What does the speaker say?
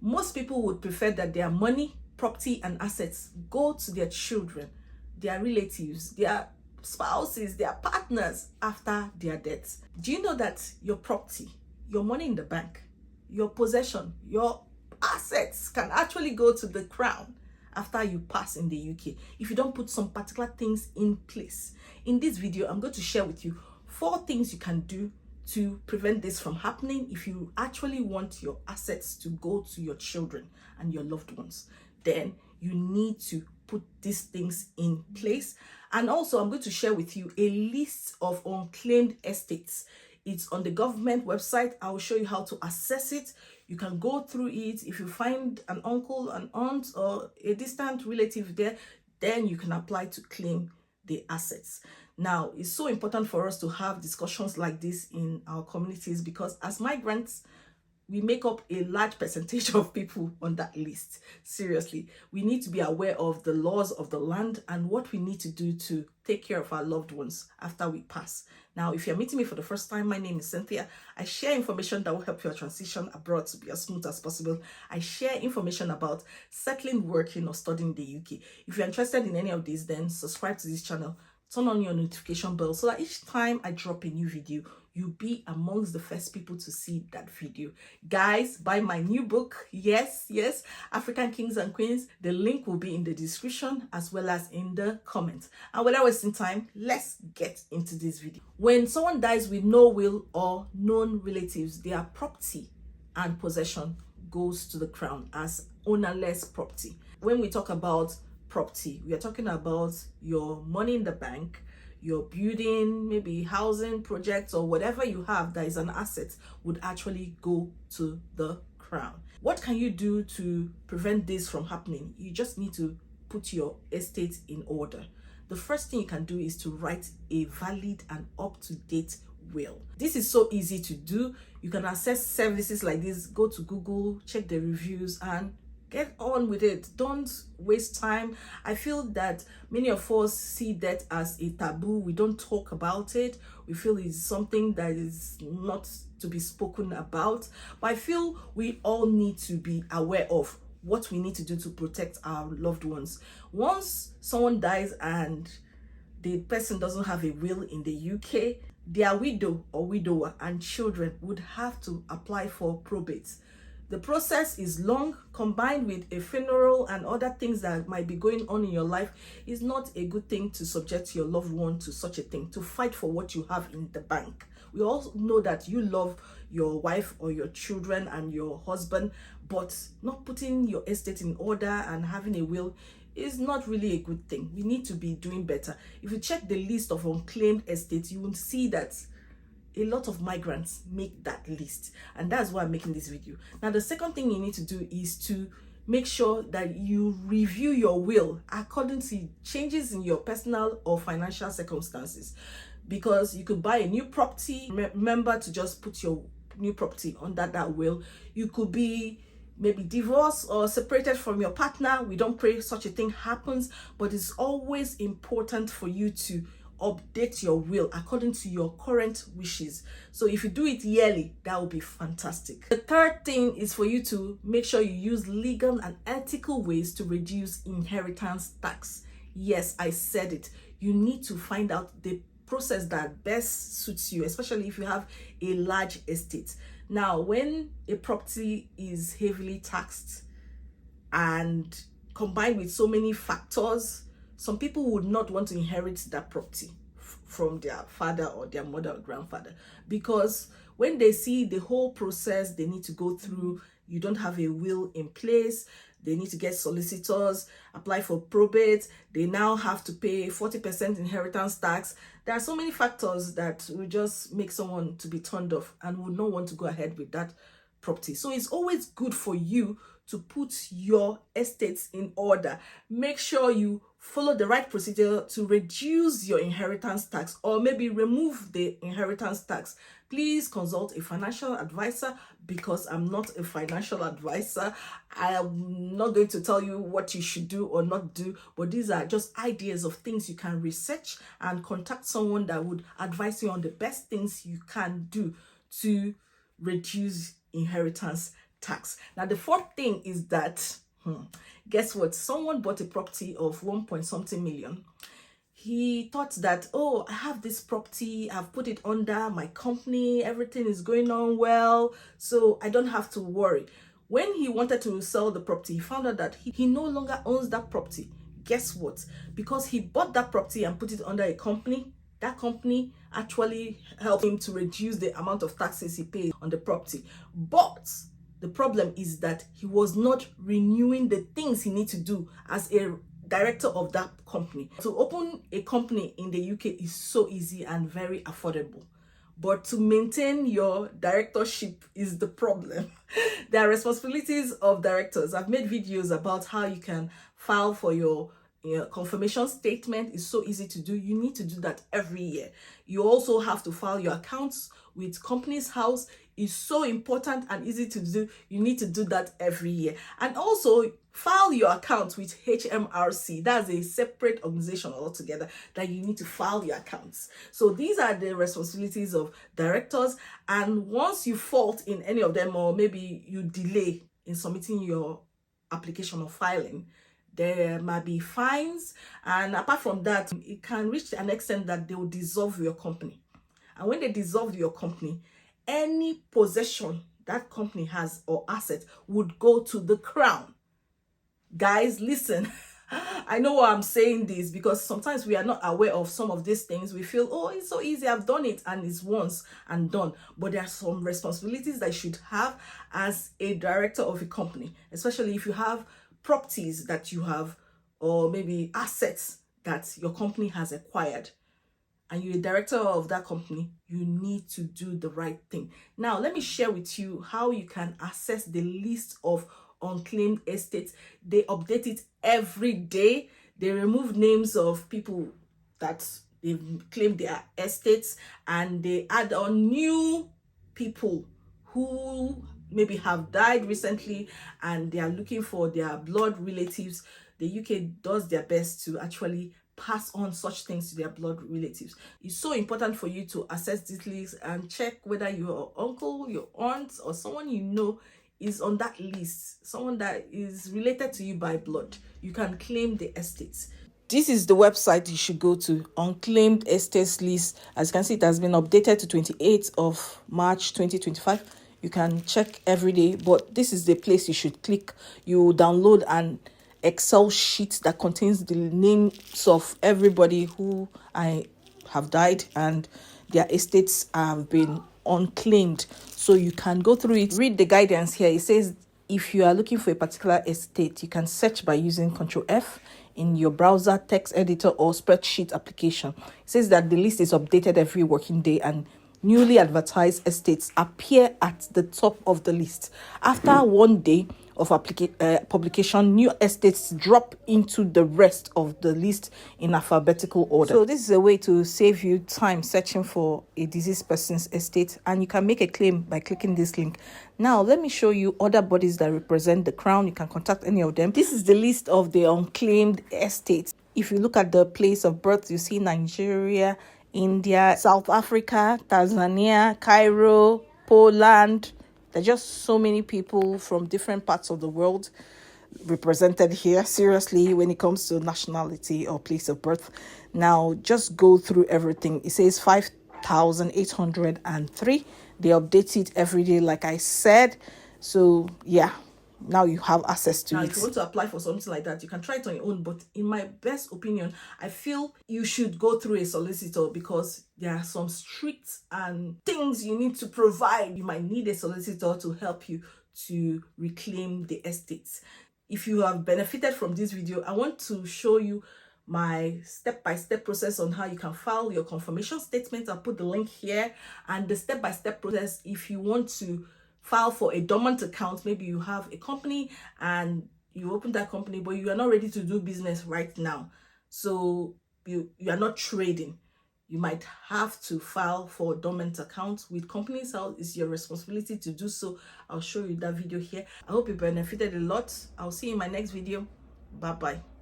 Most people would prefer that their money, property, and assets go to their children, their relatives, their spouses, their partners after their deaths. Do you know that your property, your money in the bank, your possession, your assets can actually go to the crown after you pass in the UK if you don't put some particular things in place? In this video, I'm going to share with you 4 things you can do to prevent this from happening if you actually want your assets to go to your children and your loved ones. Then you need to put these things in place. And also, I'm going to share with you a list of unclaimed estates. It's on the government website. I will show you how to access it. You can go through it. If you find an uncle, an aunt, or a distant relative there, then you can apply to claim the assets. Now, it's so important for us to have discussions like this in our communities because as migrants, we make up a large percentage of people on that list. Seriously, we need to be aware of the laws of the land and what we need to do to take care of our loved ones after we pass. Now, if you're meeting me for the first time, my name is Cynthia. I share information that will help your transition abroad to be as smooth as possible. I share information about settling, working, or studying in the UK. If you're interested in any of these, then subscribe to this channel. Turn on your notification bell so that each time I drop a new video, you'll be amongst the first people to see that video. Guys, buy my new book. Yes, African Kings and Queens. The link will be in the description as well as in the comments. And without wasting time, let's get into this video. When someone dies with no will or known relatives, their property and possession goes to the crown as ownerless property. When we talk about property, we are talking about your money in the bank, your building, maybe housing projects, or whatever you have that is an asset would actually go to the crown. What can you do to prevent this from happening? You just need to put your estate in order. The first thing you can do is to write a valid and up-to-date will. This is so easy to do. You can access services like this. Go to Google, check the reviews, and get on with it. Don't waste time. I feel that many of us see death as a taboo. We don't talk about it. We feel it's something that is not to be spoken about. But I feel we all need to be aware of what we need to do to protect our loved ones. Once someone dies and the person doesn't have a will in the UK, their widow or widower and children would have to apply for probate. The process is long, combined with a funeral and other things that might be going on in your life. Is not a good thing to subject your loved one to such a thing, to fight for what you have in the bank. We all know that you love your wife or your children and your husband, but not putting your estate in order and having a will is not really a good thing. We need to be doing better. If you check the list of unclaimed estates, you will see that a lot of migrants make that list, and that's why I'm making this video. Now, the second thing you need to do is to make sure that you review your will according to changes in your personal or financial circumstances, because you could buy a new property. Remember to just put your new property under that will. You could be maybe divorced or separated from your partner. We don't pray such a thing happens, but it's always important for you to update your will according to your current wishes. So if you do it yearly, that will be fantastic. The third thing is for you to make sure you use legal and ethical ways to reduce inheritance tax. Yes, I said it. You need to find out the process that best suits you, especially if you have a large estate. Now, when a property is heavily taxed and combined with so many factors, some people would not want to inherit that property from their father or their mother or grandfather, because when they see the whole process they need to go through, you don't have a will in place, they need to get solicitors, apply for probate, they now have to pay 40% inheritance tax. There are so many factors that will just make someone to be turned off and would not want to go ahead with that property. So it's always good for you to put your estates in order. Make sure you follow the right procedure to reduce your inheritance tax or maybe remove the inheritance tax. Please consult a financial advisor, because I'm not a financial advisor. I am not going to tell you what you should do or not do, but these are just ideas of things you can research and contact someone that would advise you on the best things you can do to reduce inheritance tax. Now, the fourth thing is that, guess what? Someone bought a property of 1 point something million. He thought that, oh, I have this property, I've put it under my company, everything is going on well, so I don't have to worry. When he wanted to sell the property, he found out that he no longer owns that property. Guess what? Because he bought that property and put it under a company, that company actually helped him to reduce the amount of taxes he paid on the property. But the problem is that he was not renewing the things he needs to do as a director of that company. To open a company in the UK is so easy and very affordable. But to maintain your directorship is the problem. There are responsibilities of directors. I've made videos about how you can file for your confirmation statement. Is so easy to do. You need to do that every year. You also have to file your accounts with Companies House. Is so important and easy to do. You need to do that every year. And also file your accounts with HMRC. That's a separate organization altogether that you need to file your accounts. So these are the responsibilities of directors. And once you fault in any of them, or maybe you delay in submitting your application or filing, there might be fines. And apart from that, it can reach an extent that they will dissolve your company. And when they dissolve your company, any possession that company has or asset would go to the crown. Guys, listen. I know why I'm saying this, because sometimes we are not aware of some of these things. We feel, oh, it's so easy, I've done it and it's once and done. But there are some responsibilities that you should have as a director of a company, especially if you have properties that you have, or maybe assets that your company has acquired, and you're a director of that company. You need to do the right thing. Now, let me share with you how you can access the list of unclaimed estates. They update it every day. They remove names of people that they've claimed their estates, and they add on new people who maybe have died recently and they are looking for their blood relatives. The UK does their best to actually pass on such things to their blood relatives. It's so important for you to access these lists and check whether your uncle, your aunt, or someone you know is on that list, someone that is related to you by blood. You can claim the estates. This is the website you should go to, Unclaimed Estates List. As you can see, it has been updated to 28th of March 2025. You can check every day, but this is the place you should click. You download an Excel sheet that contains the names of everybody who have died and their estates have been unclaimed. So you can go through it, read the guidance here. It says if you are looking for a particular estate, you can search by using Ctrl F in your browser, text editor, or spreadsheet application. It says that the list is updated every working day and newly advertised estates appear at the top of the list. After 1 day of publication, new estates drop into the rest of the list in alphabetical order. So this is a way to save you time searching for a deceased person's estate, and you can make a claim by clicking this link. Now let me show you other bodies that represent the crown. You can contact any of them. This is the list of the unclaimed estates. If you look at the place of birth, you see Nigeria, India, South Africa, Tanzania, Cairo, Poland. There are just so many people from different parts of the world represented here. Seriously, when it comes to nationality or place of birth. Now, just go through everything. It says 5,803. They update it every day, like I said. So, yeah. Now you have access to it. If you want to apply for something like that, you can try it on your own. But in my best opinion, I feel you should go through a solicitor, because there are some strict and things you need to provide. You might need a solicitor to help you to reclaim the estates. If you have benefited from this video, I want to show you my step-by-step process on how you can file your confirmation statement. I'll put the link here, and the step-by-step process if you want to file for a dormant account. Maybe you have a company and you open that company, but you are not ready to do business right now. So you are not trading. You might have to file for a dormant account with Companies House. It's your responsibility to do so. I'll show you that video here. I hope you benefited a lot. I'll see you in my next video. Bye-bye.